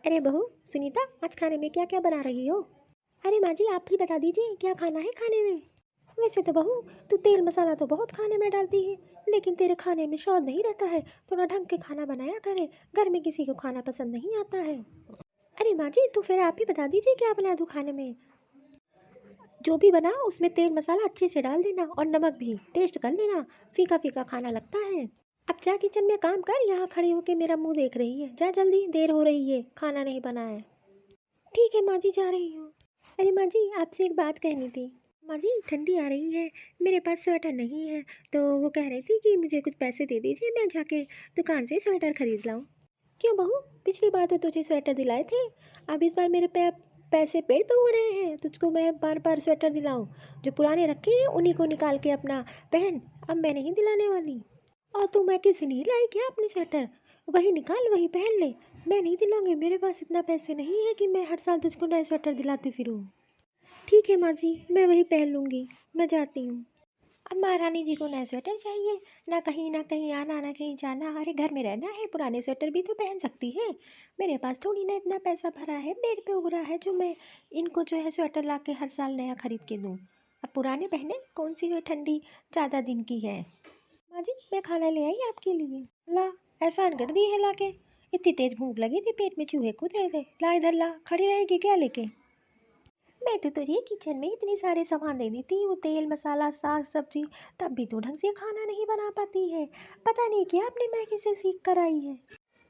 अरे बहू सुनीता, आज खाने में क्या क्या बना रही हो? अरे माँ जी, आप ही बता दीजिए क्या खाना है खाने में। वैसे तो बहू, तू तेल मसाला तो बहुत खाने में डालती है, लेकिन तेरे खाने में स्वाद नहीं रहता है। थोड़ा ढंग के खाना बनाया करे, घर में किसी को खाना पसंद नहीं आता है। अरे माँ जी, तो फिर आप ही बता दीजिए क्या बना दूँ खाने में। जो भी बना उसमें तेल मसाला अच्छे से डाल देना और नमक भी टेस्ट कर लेना। फीका फीका खाना लगता है। अब जा किचन में काम कर, यहाँ खड़ी होके मेरा मुंह देख रही है। जा जल्दी, देर हो रही है, खाना नहीं बना है। ठीक है माँ जी, जा रही हूँ। अरे माँ जी, आपसे एक बात कहनी थी। माँ जी, ठंडी आ रही है, मेरे पास स्वेटर नहीं है, तो वो कह रही थी कि मुझे कुछ पैसे दे दीजिए, मैं जाके दुकान से स्वेटर खरीद लाऊं। क्यों बहू, पिछली बार तो तुझे स्वेटर दिलाए थे, अब इस बार मेरे पैसे पेड़ पे हो रहे हैं, तुझको मैं बार बार स्वेटर दिलाऊं? जो पुराने रखे हैं उन्हीं को निकाल के अपना पहन, अब मैं नहीं दिलाने वाली। और तू मैं किस लिए लाई क्या अपने स्वेटर? वही निकाल, वही पहन ले। मैं नहीं दिलाऊंगी, मेरे पास इतना पैसे नहीं है कि मैं हर साल तुझको नए स्वेटर दिलाती फिरूँ। ठीक है माँ जी, मैं वही पहन लूँगी। मैं जाती हूँ। अब महारानी जी को नया स्वेटर चाहिए, ना कहीं आना ना कहीं जाना। अरे घर में रहना है, पुराने स्वेटर भी तो पहन सकती है। मेरे पास थोड़ी ना इतना पैसा भरा है, पेड़ पे उग रहा है जो मैं इनको जो है स्वेटर ला के हर साल नया खरीद के दूँ। अब पुराने पहने, कौन सी ठंडी ज़्यादा दिन की है। माँ जी, मैं खाना ले आई आपके लिए। ला, एहसान कर दी है ला के। इतनी तेज भूख लगी थी, पेट में चूहे कूद रहे थे। ला इधर ला, खड़ी रहेगी क्या लेके? मैं तो तुझे किचन में इतने सारे सामान दे देती हूँ, तेल मसाला साग सब्जी, तब भी तू ढंग से खाना नहीं बना पाती है। पता नहीं क्या अपने मैके से सीख कर आई है।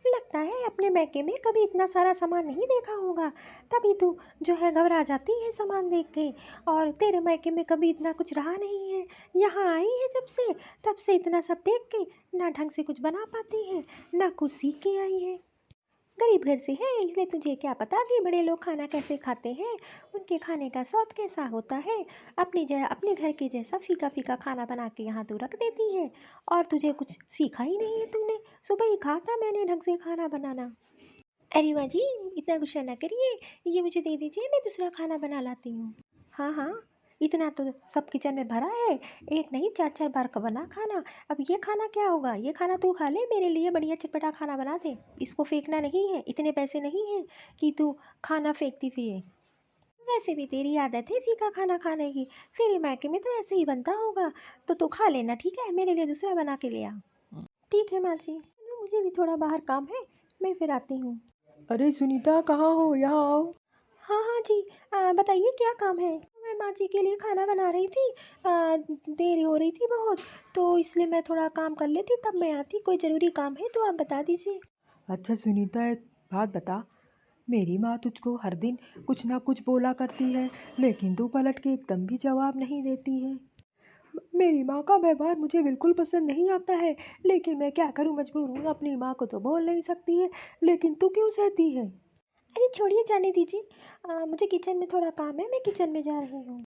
लगता है अपने मैके में कभी इतना सारा सामान नहीं देखा होगा, तभी तू जो है घबरा जाती है सामान देख के। और तेरे मैके में कभी इतना कुछ रहा नहीं है, यहाँ आई है जब से तब से इतना सब देख के ना ढंग से कुछ बना पाती है, ना कुछ सीख के आई है। गरीब घर से है, इसलिए तुझे क्या पता कि बड़े लोग खाना कैसे खाते हैं, उनके खाने का स्वाद कैसा होता है। अपने घर के जैसा फीका फीका खाना बना के यहाँ तू रख देती है, और तुझे कुछ सीखा ही नहीं है तूने। सुबह ही कहा था मैंने ढंग से खाना बनाना। अरे माँ जी, इतना गुस्सा ना करिए, ये मुझे दे दीजिए, मैं दूसरा खाना बना लाती हूँ। हाँ हाँ, इतना तो सब किचन में भरा है, एक नहीं चार चार बार का बना खाना। अब ये खाना क्या होगा, ये खाना तू खा ले, मेरे लिए बढ़िया चटपटा खाना बना दे। इसको फेंकना नहीं है, इतने पैसे नहीं हैं कि तू खाना फेंकती फिरे। वैसे भी तेरी आदत है फीका खाना खाने की, तेरे मायके में तो ऐसे ही बनता होगा। तो तू खा लेना, ठीक है, मेरे लिए दूसरा बना के ले आ। ठीक है माँ जी, चलो मुझे भी थोड़ा बाहर काम है, मैं फिर आती हूँ। अरे सुनीता, कहाँ हो? यहाँ आओ। हाँ हाँ जी, बताइए क्या काम है। मैं माँ जी के लिए खाना बना रही थी, देर हो रही थी बहुत, तो इसलिए मैं थोड़ा काम कर लेती तब मैं आती। कोई ज़रूरी काम है तो आप बता दीजिए। अच्छा सुनीता, एक बात बता। मेरी माँ तुझको हर दिन कुछ ना कुछ बोला करती है, लेकिन तू पलट के एकदम भी जवाब नहीं देती है। मेरी माँ का व्यवहार मुझे बिल्कुल पसंद नहीं आता है, लेकिन मैं क्या करूँ, मजबूर हूँ। अपनी माँ को तो बोल नहीं सकती है, लेकिन तू क्यों सहती है? अरे छोड़िए, जाने दीजिए। मुझे किचन में थोड़ा काम है, मैं किचन में जा रही हूँ।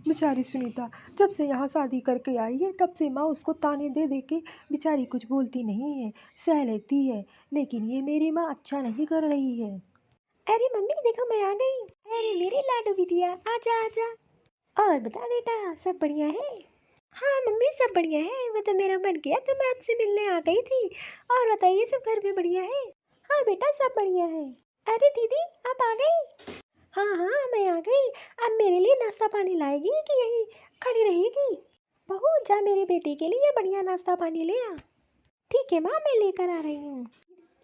बेचारी सुनीता जब से यहाँ शादी करके आई है तब से माँ उसको ताने दे दे के बेचारी कुछ बोलती नहीं है, सह लेती है। लेकिन ये मेरी माँ अच्छा नहीं कर रही है। अरे मम्मी देखो, मैं आ गई। अरे मेरे लाडू बिटिया, आजा आजा। और बता बेटा, सब बढ़िया है? हाँ मम्मी, सब बढ़िया है, वो तो मेरा मन किया तो मैं आपसे मिलने आ गई थी। और बताइए, सब घर में बढ़िया है? हाँ बेटा, सब बढ़िया है। अरे दीदी, आप आ गई? हाँ हाँ, मैं आ गई। अब मेरे लिए नाश्ता पानी लाएगी कि यहीं खड़ी रहेगी? बहू जा, मेरे बेटे के लिए बढ़िया नाश्ता पानी ले आ। ठीक है माँ, मैं लेकर आ रही हूँ।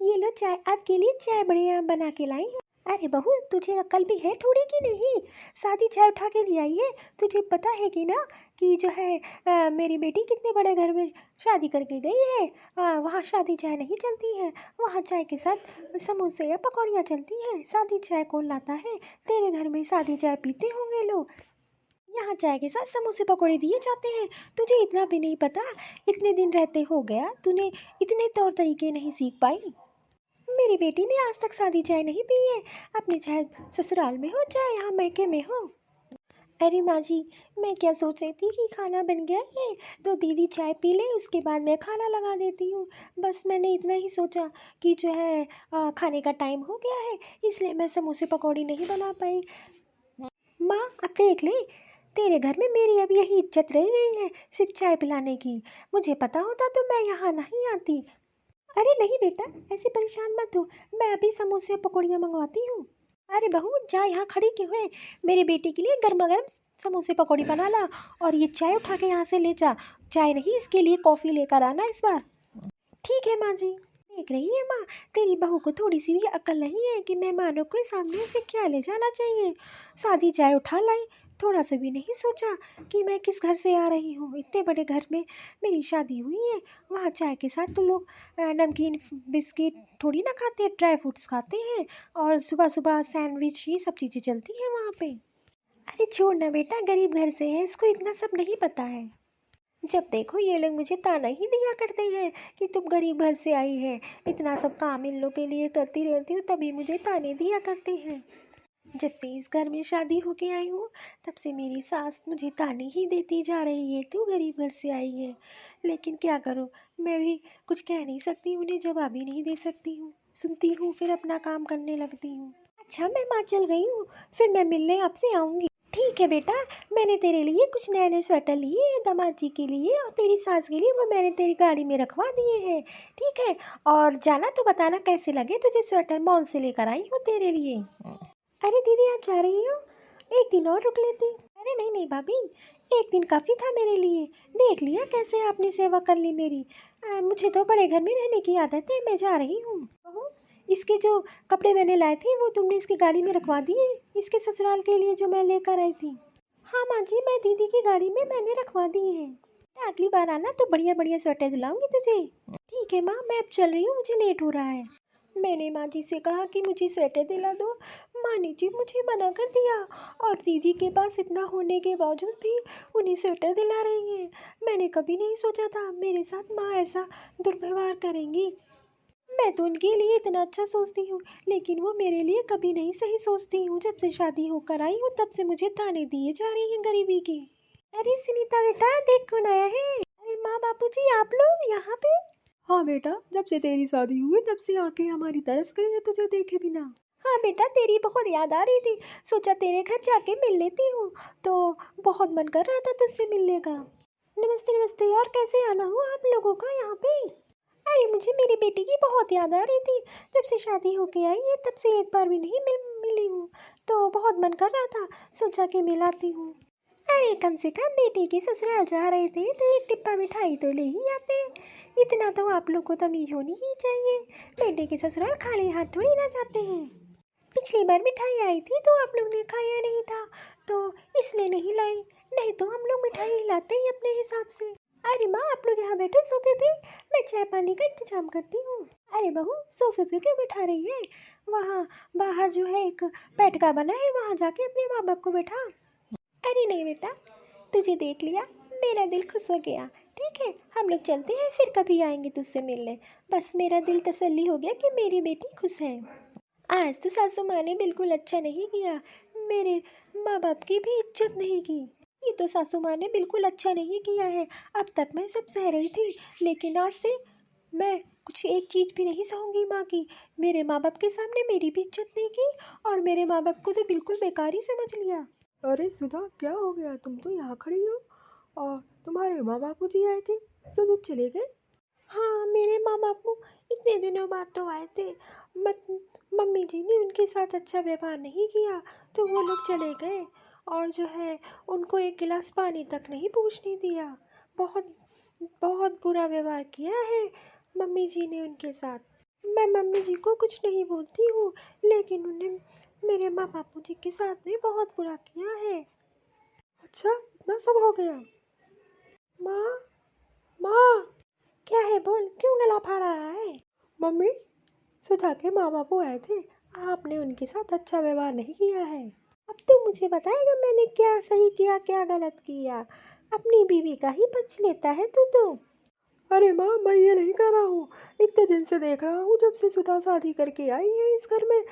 ये लो चाय, आपके लिए चाय बढ़िया बना के लाई हूँ। अरे बहू, तुझे अक्ल भी है थोड़ी की नहीं? सादी चाय उठा के ले आई है। तुझे पता है कि ना कि जो है मेरी बेटी कितने बड़े घर में शादी करके गई है। वहाँ शादी चाय नहीं चलती है, वहाँ चाय के साथ समोसे या पकौड़ियाँ चलती हैं। सादी चाय कौन लाता है? तेरे घर में सादी चाय पीते होंगे लोग, यहाँ चाय के साथ समोसे पकौड़े दिए जाते हैं। तुझे इतना भी नहीं पता? इतने दिन रहते हो गया, तूने इतने तौर तरीके नहीं सीख पाई। मेरी बेटी ने आज तक सादी चाय नहीं पी है, अपने चाहे ससुराल में हो चाहे यहाँ मैके में हो। अरे माँ जी, मैं क्या सोच रही थी कि खाना बन गया है तो दीदी चाय पी ले, उसके बाद मैं खाना लगा देती हूँ। बस मैंने इतना ही सोचा कि जो है खाने का टाइम हो गया है, इसलिए मैं समोसे पकौड़ी नहीं बना पाई। माँ अब देख ले, तेरे घर में मेरी अब यही इज्जत रह गई है, सिर्फ चाय पिलाने की। मुझे पता होता तो मैं यहाँ नहीं आती। अरे नहीं बेटा, ऐसे परेशान मत हो, मैं अभी समोसे और पकौड़ियाँ मंगवाती हूँ। अरे बहू, जा यहाँ खड़ी क्यों है, मेरे बेटे के लिए गर्मा गर्म समोसे पकौड़ी बना ला और ये चाय उठा के यहाँ से ले जा। चाय नहीं, इसके लिए कॉफ़ी लेकर आना इस बार। ठीक है माँ जी। देख रही है माँ, तेरी बहू को थोड़ी सी भी अकल नहीं है कि मेहमानों के सामने उसे क्या ले जाना चाहिए। सादी चाय उठा लाई, थोड़ा सा भी नहीं सोचा कि मैं किस घर से आ रही हूँ। इतने बड़े घर में मेरी शादी हुई है, वहाँ चाय के साथ तो लोग नमकीन बिस्किट थोड़ी ना खाते, ड्राई फ्रूट्स खाते हैं और सुबह सुबह सैंडविच, ये सब चीज़ें चलती हैं वहाँ पे। अरे छोड़ ना बेटा, गरीब घर से है, इसको इतना सब नहीं पता है। जब देखो ये लोग मुझे ताना ही दिया करते हैं कि तुम गरीब घर से आई है, इतना सब काम इन लोग के लिए करती रहती हूँ, तभी मुझे ताने दिया करते हैं। जब से इस घर में शादी होके आई हूँ, तब से मेरी सास मुझे ताने ही देती जा रही है, तू गरीब घर से आई है। लेकिन क्या करूँ, मैं भी कुछ कह नहीं सकती, उन्हें जवाब ही नहीं दे सकती हूँ। सुनती हूँ, फिर अपना काम करने लगती हूँ। अच्छा मैं माँ चल रही हूँ, फिर मैं मिलने आपसे आऊँगी। ठीक है बेटा, मैंने तेरे लिए कुछ नए नए स्वेटर लिए हैं, दामाद जी के लिए और तेरी सास के लिए, वो मैंने तेरी गाड़ी में रखवा दिए हैं। ठीक है, और जाना तो बताना कैसे लगे तुझे स्वेटर, मॉल से लेकर आई हूँ तेरे लिए। अरे दीदी आप जा रही हो, एक दिन और रुक लेती। अरे नहीं नहीं भाभी, एक दिन काफ़ी था मेरे लिए। देख लिया कैसे आपने सेवा कर ली मेरी। मुझे तो बड़े घर में रहने की आदत है, मैं जा रही हूँ। बहू, इसके जो कपड़े मैंने लाए थे वो तुमने इसकी गाड़ी में रखवा दिए, इसके ससुराल के लिए जो मैं लेकर आई थी। हाँ माँ जी, मैं दीदी की गाड़ी में मैंने रखवा दिए हैं। अगली बार आना तो बढ़िया बढ़िया स्वेटर दिलाऊंगी तुझे। ठीक है माँ, मैं अब चल रही हूँ, मुझे लेट हो रहा है। मैंने माँ जी से कहा कि मुझे स्वेटर दिला दो, माँ ने जी मुझे मना कर दिया, और दीदी के पास इतना होने के बावजूद भी उन्हें स्वेटर दिला रही है। मैंने कभी नहीं सोचा था मेरे साथ माँ ऐसा दुर्व्यवहार करेंगी। मैं तो उनके लिए इतना अच्छा सोचती हूँ, लेकिन वो मेरे लिए कभी नहीं सही सोचती हूँ। जब से शादी होकर आई हूँ तब से मुझे ताने दिए जा रही हैं गरीबी के। अरे सुनीता बेटा, देख कौन आया है। अरे माँ बापूजी, आप लोग यहाँ पे। हाँ बेटा, जब से तेरी शादी हुई तब से आंखें हमारी तरस गई है तुझे देखे बिना। हाँ बेटा, तेरी बहुत याद आ रही थी, सोचा तेरे घर जाके मिल लेती हूँ, तो बहुत मन कर रहा था तुझसे मिलने का। नमस्ते नमस्ते, और कैसे आना हुआ आप लोगों का यहाँ पे। अरे मुझे मेरी बेटी की बहुत याद आ रही थी, जब से शादी होके आई है तब से एक बार भी नहीं मिली हूँ, तो बहुत मन कर रहा था, सोचा कि मिलाती हूँ। अरे कम से कम बेटे के ससुराल जा रहे थे तो एक डिब्बा मिठाई तो ले ही आते, इतना तो आप लोग को तमीज होनी ही चाहिए। बेटे के ससुराल खाली हाथ थोड़ी ना जाते हैं। पिछली बार मिठाई आई थी तो आप लोग ने खाया नहीं था, तो इसलिए नहीं लाई, नहीं तो हम लोग मिठाई लाते ही अपने हिसाब से। अरे माँ, आप लोग यहाँ बैठो सोफे पे, मैं चाय पानी का इंतजाम करती हूँ। अरे बहू, सोफे पे क्यों बैठा रही है, वहाँ बाहर जो है एक बैठका बना है, वहाँ जाके अपने माँ बाप को बैठा। अरे नहीं बेटा, तुझे देख लिया, मेरा दिल खुश हो गया। ठीक है, हम लोग चलते हैं, फिर कभी आएंगे तुझसे मिलने। बस मेरा दिल तसल्ली हो गया कि मेरी बेटी खुश है। आज तो सासू माँ ने बिल्कुल अच्छा नहीं किया, मेरे माँ बाप की भी इज्जत नहीं की। ये तो सासू माँ ने बिल्कुल अच्छा नहीं किया है। अब तक मैं सब सह रही थी, लेकिन आज से मैं कुछ एक चीज़ भी नहीं सहूँगी माँ की। मेरे माँ बाप के सामने मेरी भी इज्जत नहीं की, और मेरे माँ बाप को तो बिल्कुल बेकार ही समझ लिया। अरे सुधा, क्या हो गया, तुम तो यहाँ खड़ी हो और तुम्हारे माँ बापू जी आए थे तो तुम चले गए। हाँ, मेरे माँ बापू इतने दिनों बाद तो आए थे, मत मम्मी जी ने उनके साथ अच्छा व्यवहार नहीं किया तो वो लोग चले गए, और जो है उनको एक गिलास पानी तक नहीं पूछने दिया। बहुत बहुत बुरा व्यवहार किया है मम्मी जी ने उनके साथ। मैं मम्मी जी को कुछ नहीं बोलती हूँ, लेकिन उन्हें मेरे माँ बापू जी के साथ में बहुत बुरा किया है। अच्छा, इतना सब हो गया। माँ, माँ, क्या है, बोल, क्यों गला फाड़ रहा है। मम्मी, सुधा के माँ बापू आए थे, आपने उनके साथ अच्छा व्यवहार नहीं किया है। अब तू मुझे बताएगा मैंने क्या सही किया क्या गलत किया, अपनी बीवी का ही पक्ष लेता है तू तो। अरे माँ, मैं ये नहीं कर रहा हूँ, इतने दिन से देख रहा हूँ, जब से सुधा शादी करके आई है इस घर में,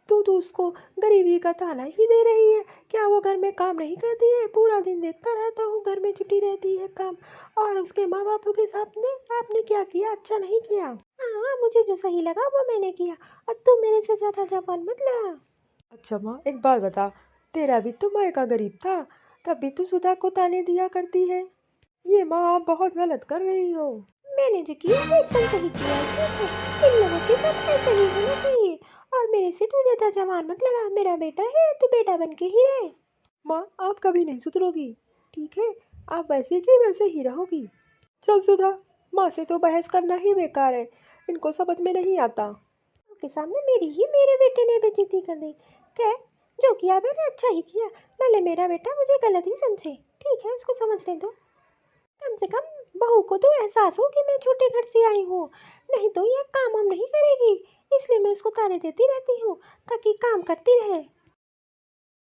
तो उसको गरीबी का ताना ही दे रही है। क्या वो घर में काम नहीं करती है, पूरा दिन देखता रहता हूँ घर में जुटी रहती है काम। और उसके माँ बापू के सामने आपने क्या किया, अच्छा नहीं किया। हाँ, मुझे जो सही लगा वो मैंने किया, अब तू मेरे से ज़्यादा जबान मत लड़ा। अच्छा माँ, एक बात बता, तेरा भी तो मायका गरीब था, तब भी तू सुधा को ताने दिया करती है। ये माँ, आप बहुत गलत कर रही हो। मैंने जो किया वो एकदम सही किया है, ठीक है? इन लोगों के साथ ऐसा ही होना चाहिए। और मेरे से तू ज्यादा जवान मत लड़ा, मेरा बेटा है तो बेटा बन के ही रहे। माँ आप कभी नहीं सुधरोगी, ठीक है? आप वैसे की वैसे ही रहोगी। चल सुधा, माँ से तो बहस करना ही बेकार है, इनको समझ में नहीं आता। के सामने मेरे बेटे ने बेइज्जती कर दी। खैर, जो किया मैंने अच्छा ही किया। भले मेरा बेटा मुझे गलत ही समझे, ठीक है, उसको समझने दो। कम से कम बहू को तो एहसास हो कि मैं छोटे घर से आई हूँ, नहीं तो ये काम हम नहीं करेगी। इसलिए मैं इसको ताने देती रहती हूँ ताकि काम करती रहे।